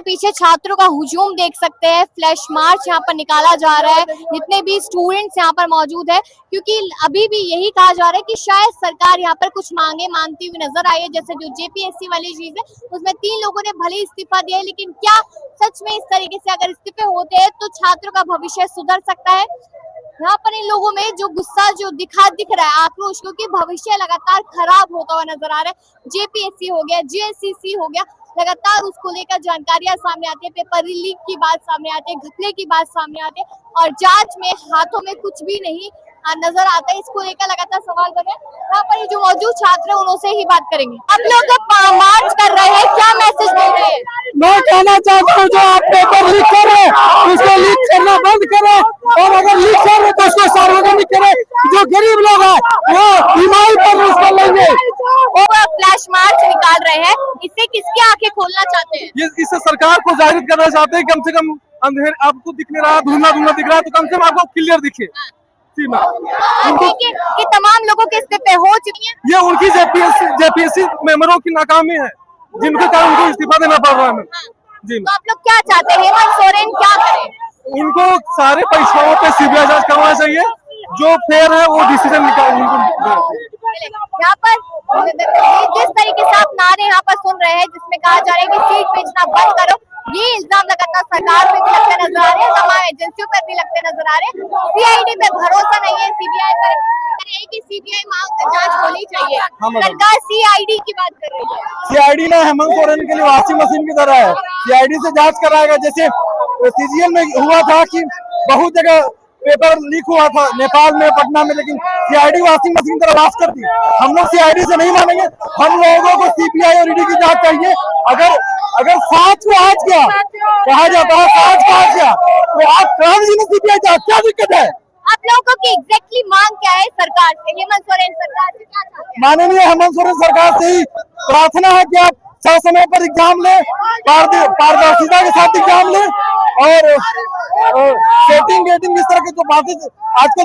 पीछे छात्रों का हुजूम देख सकते हैं। फ्लैश मार्च यहाँ पर निकाला जा रहा है, जितने भी स्टूडेंट्स यहाँ पर मौजूद है, क्योंकि अभी भी यही कहा जा रहा है कि शायद सरकार यहाँ पर कुछ मांगे मानती हुई नजर आई है। जैसे जो जेपीएससी वाली चीज है, उसमें 3 लोगों ने भले इस्तीफा दिया है, लेकिन क्या सच में इस तरीके से अगर इस्तीफे होते हैं तो छात्रों का भविष्य सुधर सकता है? यहाँ पर इन लोगों में जो गुस्सा जो दिख रहा है, आक्रोश, क्योंकि भविष्य लगातार खराब होता हुआ नजर आ रहा है। जेपीएससी हो गया, जेएससीसी हो गया, लगातार उसको लेकर जानकारियां सामने आती है, पेपर लीक की बात सामने आती है, घपले की बात सामने आती है, और जांच में हाथों में कुछ भी नहीं नजर आता है। इसको लेकर लगातार सवाल बने। यहाँ पर जो मौजूद छात्र है उनसे ही बात करेंगे। आप लोग मार्च कर रहे हैं, क्या मैसेज दे रहे हैं? मैं कहना चाहता हूँ, जो आप पेपर लीक कर रहे हैं उसको लीक करना बंद करें, और अगर लीक कर रहे तो उसको सार्वजनिक करें। जो गरीब लोग हैं वो ईमाई पर उसको लेंगे। वो फ्लैश मार्च निकाल रहे हैं, इससे किसकी आंखें खोलना चाहते हैं? इससे सरकार को जाहिर करना चाहते हैं, कम से कम अंधेर आपको दिख नहीं रहा, धुंधला धुंधला दिख रहा है, तो कम से कम आपको क्लियर दिखे। कि तमाम लोगों के इस्तीफे हो चुकी है। ये उनकी जेपीएससी मेंबरों की नाकामी है, जिनके कारण उनको इस्तीफा देना पड़ रहा है। जी, तो आप लोग क्या चाहते हैं, हेमंत सोरेन क्या करें? उनको सारे परीक्षाओं पे सीबीआई जांच करवाना चाहिए, जो फेयर है वो डिसीजन निकाल। यहाँ पर जिस तरीके से आप नारे यहाँ पर सुन रहे हैं, जिसमें कहा जा रहा है कि सीट बेचना बंद करो, ये इल्जाम लगातार सरकार पे भी लगते नजर आ रहे हैं, तमाम एजेंसियों पर भी लगते नजर आ रहे हैं। सीआईडी पे भरोसा नहीं है, सीबीआई पर कि सीबीआई मांग जांच होनी चाहिए। सरकार सीआईडी की बात कर रही है। सीआईडी ना हेमंत सोरेन के लिए वॉशिंग मशीन की तरह है, सीआईडी से जांच कराएगा। जैसे सीजीएल में हुआ था कि बहुत जगह पेपर लीक हुआ था, नेपाल में, पटना में, लेकिन सीआईडी वॉशिंग मशीन की तरह वाश करती। हम लोग सीआईडी से नहीं मानेंगे, हम लोगों को सीपीआई और ईडी की जांच चाहिए। अगर साच को आज क्या कहा जाता है, साच को आज क्या, तो आप क्राइम में सीपीआई जांच, क्या दिक्कत है? आप लोगों की एग्जैक्टली मांग क्या है सरकार से? हेमंत सोरेन सरकार से क्या चाहते हैं? माननीय हेमंत सोरेन सरकार से ही प्रार्थना है कि आप समय पर एग्जाम लें, पारदर्शिता के साथ एग्जाम लें, और सेटिंग गेटिंग इस तरह की जो बातें आजकल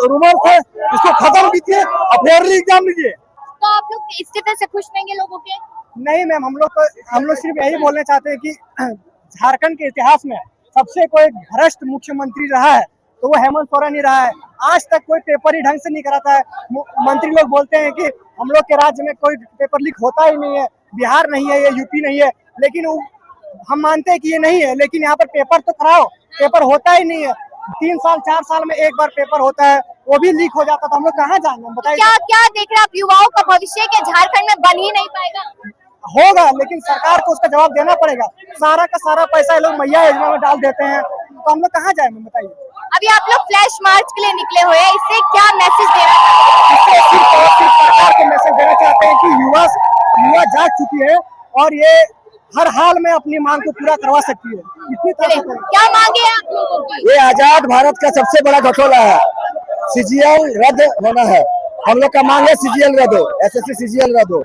रूमर्स है, इसको खत्म कीजिए, फेयरली एग्जाम लीजिए। तो आप लोग इस्तीफे से खुश नहीं लोगों के? नहीं मैम, हम लोग सिर्फ यही बोलना चाहते हैं कि झारखंड के इतिहास में सबसे कोई भ्रष्ट मुख्यमंत्री रहा है तो वो हेमंत सोरेन ही रहा है। आज तक कोई पेपर ही ढंग से नहीं कराता है। मंत्री लोग बोलते हैं कि हम लोग के राज्य में कोई पेपर लीक होता ही नहीं है, बिहार नहीं है, ये यूपी नहीं है, लेकिन हम मानते हैं कि ये नहीं है, लेकिन यहाँ पर पेपर तो कराओ, पेपर होता ही नहीं है। 3 साल 4 साल में एक बार पेपर होता है, वो भी लीक हो जाता, तो हम लोग कहाँ जाएंगे बताइए? क्या देख रहे हैं आप, युवाओं का भविष्य क्या झारखंड में बन ही नहीं पाएगा? होगा, लेकिन सरकार को उसका जवाब देना पड़ेगा। सारा का सारा पैसा ये लोग मैया योजना में डाल देते हैं, तो हम लोग कहाँ जाएंगे बताइए? अभी आप लोग फ्लैश मार्च के लिए निकले हुए हैं, इससे क्या मैसेज देना चाहते हैं? इससे सिर्फ सरकार को मैसेज देना चाहते हैं कि युवा जाग चुकी है और ये हर हाल में अपनी मांग को पूरा करवा सकती है। इतनी क्या मांगे हैं आप लोगों की? ये आजाद भारत का सबसे बड़ा घोटाला है, सीजीएल रद्द होना है। हम लोग का मांग है सीजीएल रद्द हो, एसएससी सीजीएल रद्द हो,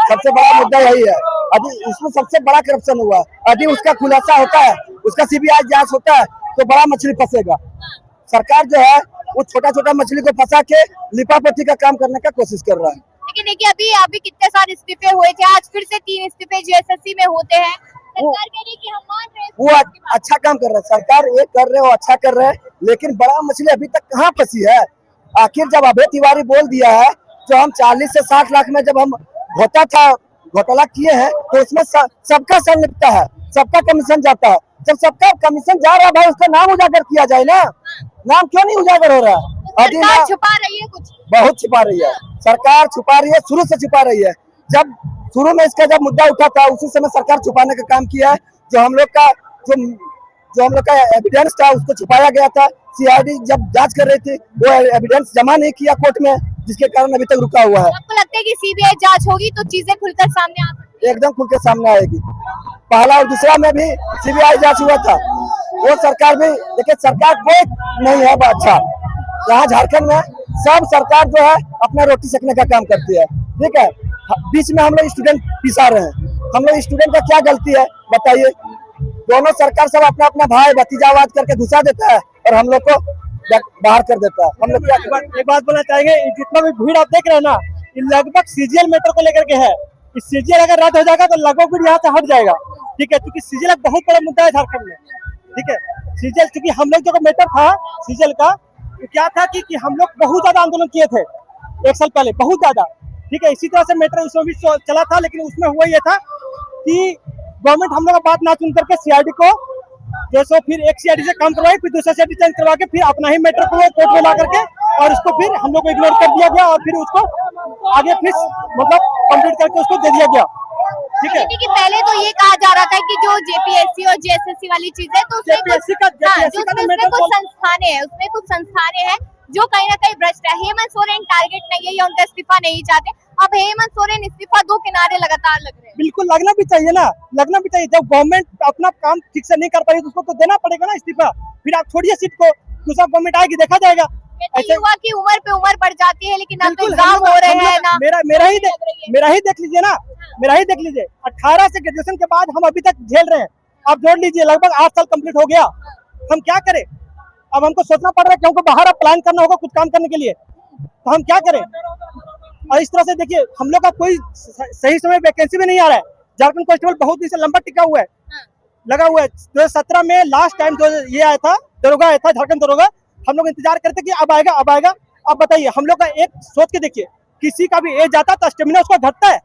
सबसे बड़ा मुद्दा यही है। अभी इसमें सबसे बड़ा करप्शन हुआ, अभी उसका खुलासा होता है, उसका सीबीआई जांच होता है, तो बड़ा मछली फंसेगा। सरकार जो है वो छोटा छोटा मछली को फंसा के लिपापोती का काम करने का कोशिश कर रहा है। लेकिन देखिए अभी कितने सारे इस्तीफे हुए थे, आज फिर से 3 इस्तीफे जेएसएससी में होते हैं। सरकार कह रही है कि हम मान रहे हैं, वो अच्छा काम कर रहा है, सरकार ये कर रहे हो, अच्छा कर रहे हैं, लेकिन बड़ा मछली अभी तक कहाँ फंसी है? आखिर जब अभय तिवारी बोल दिया है, तो हम 40 से 60 लाख में जब हम घोटाला किए हैं, तो उसमें सबका संलिप्तता है, सबका कमीशन जाता है। जब सबका कमीशन जा रहा है भाई, उसका नाम उजागर किया जाए ना। नाम क्यों नहीं उजागर हो रहा है? सरकार छुपा रही है, कुछ बहुत छुपा रही है सरकार, छुपा रही है, शुरू से छुपा रही है। जब शुरू में इसका जब मुद्दा उठा था, उसी समय सरकार छुपाने का काम किया है। जो हम लोग का एविडेंस था उसको छुपाया गया था। सीआईडी जब जांच कर रही थी, वो एविडेंस जमा नहीं किया कोर्ट में, जिसके कारण अभी तक रुका हुआ है। आपको लगता है कि सीबीआई जांच होगी तो चीजें खुलकर सामने आ सकती हैं? एकदम खुल के सामने आएगी। पहला और दूसरा में भी सीबीआई जांच हुआ था, वो सरकार भी, देखिए सरकार कोई नहीं है अच्छा। यहाँ झारखंड में सब सरकार जो है अपना रोटी सेकने का काम करती है, ठीक है। बीच में हम लोग स्टूडेंट पिसा रहे हैं, हम लोग स्टूडेंट का क्या गलती है बताइए? दोनों सरकार सब अपना अपना भाई भतीजावाद करके घुसा देता है और हम लोग को बाहर कर देता है। हम लोग क्या एक बात बोलना चाहेंगे, जितना भी भीड़ आप देख रहे हैं ना, ये लगभग सीजीएल मैटर को लेकर के है। कि सीजीएल अगर रद्द हो जाएगा तो लगभग फिर यहाँ से हट जाएगा, ठीक है, क्योंकि सीजीएल एक बहुत बड़ा मुद्दा है झारखंड में, ठीक है। सीजीएल क्योंकि हम लोग जो मैटर था सीजीएल का, तो क्या था कि हम लोग बहुत ज्यादा आंदोलन किए थे 1 साल पहले, बहुत ज्यादा, ठीक है। इसी तरह से मैटर उसमें भी चला था, लेकिन उसमें हुआ ये था कि गवर्नमेंट हम लोग का बात ना सुन करके सीआईडी को जो सो फिर एक सीआईडी से काम करवाई, फिर दूसरा सीआईडी चेंज करवा के फिर अपना ही मैटर को कोर्ट में ला करके और उसको फिर हम लोग को इग्नोर कर दिया गया और फिर उसको आगे फिर मतलब कंप्लीट करके उसको दे दिया गया, ठीक है। कि पहले तो ये कहा जा रहा था कि जो जेपीएससी और जेएसएससी वाली चीज है तो उसमें कुछ संस्थानें हैं जो कहीं ना कहीं भ्रष्ट है। हेमंत सोरेन टारगेट नहीं है या उनका इस्तीफा नहीं चाहते। अब हेमंत सोरेन इस्तीफा दो किनारे लगातार लग रहे हैं। बिल्कुल लगना भी चाहिए ना, लगना भी चाहिए। जब गवर्नमेंट अपना काम ठीक से नहीं कर पाई तो उसको तो देना पड़ेगा ना इस्तीफा। फिर आप छोड़िए सीट को, दूसरा गवर्नमेंट आएगी देखा जाएगा। ऐसे युवा की उम्र पे उम्र बढ़ जाती है, लेकिन अब तो एग्जाम हो रहे हैं ना। मेरा ही देख लीजिए ना, मेरा ही देख लीजिए। 18 से ग्रेजुएशन के बाद हम अभी तक झेल रहे हैं। आप जोड़ लीजिए लगभग 8 साल कंप्लीट हो गया। हम क्या करें? अब हमको सोचना पड़ रहा है क्योंकि बाहर अब प्लान करना होगा कुछ काम करने के लिए, तो हम क्या करें? और इस तरह से देखिए हम लोग का कोई सही समय वैकेंसी भी नहीं आ रहा है। झारखंड कांस्टेबल बहुत दिन से लंबा टिका हुआ है, लगा हुआ है। 2017 में लास्ट टाइम जो ये आया था, दरोगा आया था, झारखंड दरोगा, हम लोग इंतजार करते कि अब आएगा अब आएगा। अब बताइए हम लोग का एक सोच के देखिए, किसी का भी एज जाता तो स्टेमिना उसका घटता है,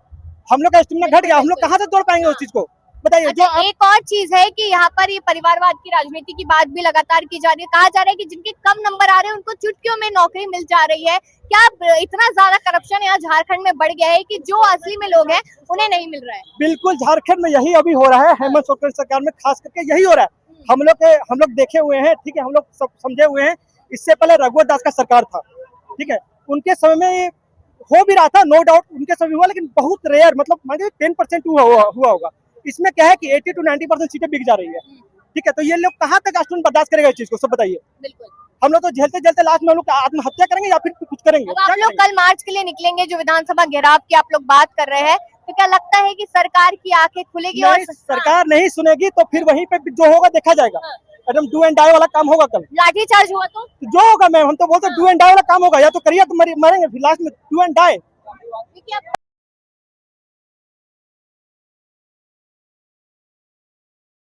हम लोग का स्टेमिना घट गया। हम लोग कहाँ से तोड़ पाएंगे उस चीज को? बताइए। अच्छा, एक और चीज है कि यहाँ पर ये परिवारवाद की राजनीति की बात भी लगातार की जा रही है। कहा जा रहा है कि जिनके कम नंबर आ रहे हैं उनको चुटकियों में नौकरी मिल जा रही है। क्या इतना ज्यादा करप्शन यहाँ झारखंड में बढ़ गया है कि जो असली में लोग हैं उन्हें नहीं मिल रहा है? बिल्कुल, झारखंड में यही अभी हो रहा है। हेमंत सोरेन सरकार में खास करके यही हो रहा है। हम लोग देखे हुए हैं, ठीक है, हम लोग सब समझे हुए हैं। इससे पहले रघुवर दास का सरकार था, ठीक है, उनके समय में हो भी रहा था, नो डाउट उनके समय हुआ, लेकिन बहुत रेयर, मतलब मान लीजिए 10% हुआ होगा। इसमें क्या है कि 80 to 90% सीटें बिक जा रही है, ठीक है। तो ये लोग कहाँ तक स्टूडेंट बर्दाश्त करेगा इस चीज को? सब बताइए। बिल्कुल, हम लोग तो झेलते लास्ट में हम लोग आत्महत्या करेंगे या फिर कुछ करेंगे। अब आप लोग कल मार्च के लिए निकलेंगे, जो विधानसभा घेराव की आप लोग बात कर रहे हैं, तो क्या लगता है कि सरकार की आंखें खुलेगी? और सरकार नहीं सुनेगी तो फिर वहीं पे जो होगा देखा जाएगा। एकदम डू एंड डाई वाला काम होगा कल। लाठीचार्ज हुआ तो जो होगा मैम, हम तो बोलते डू एंड डाई वाला काम होगा, या तो करिए तो मरेंगे, फिर लास्ट में डू एंड डाई।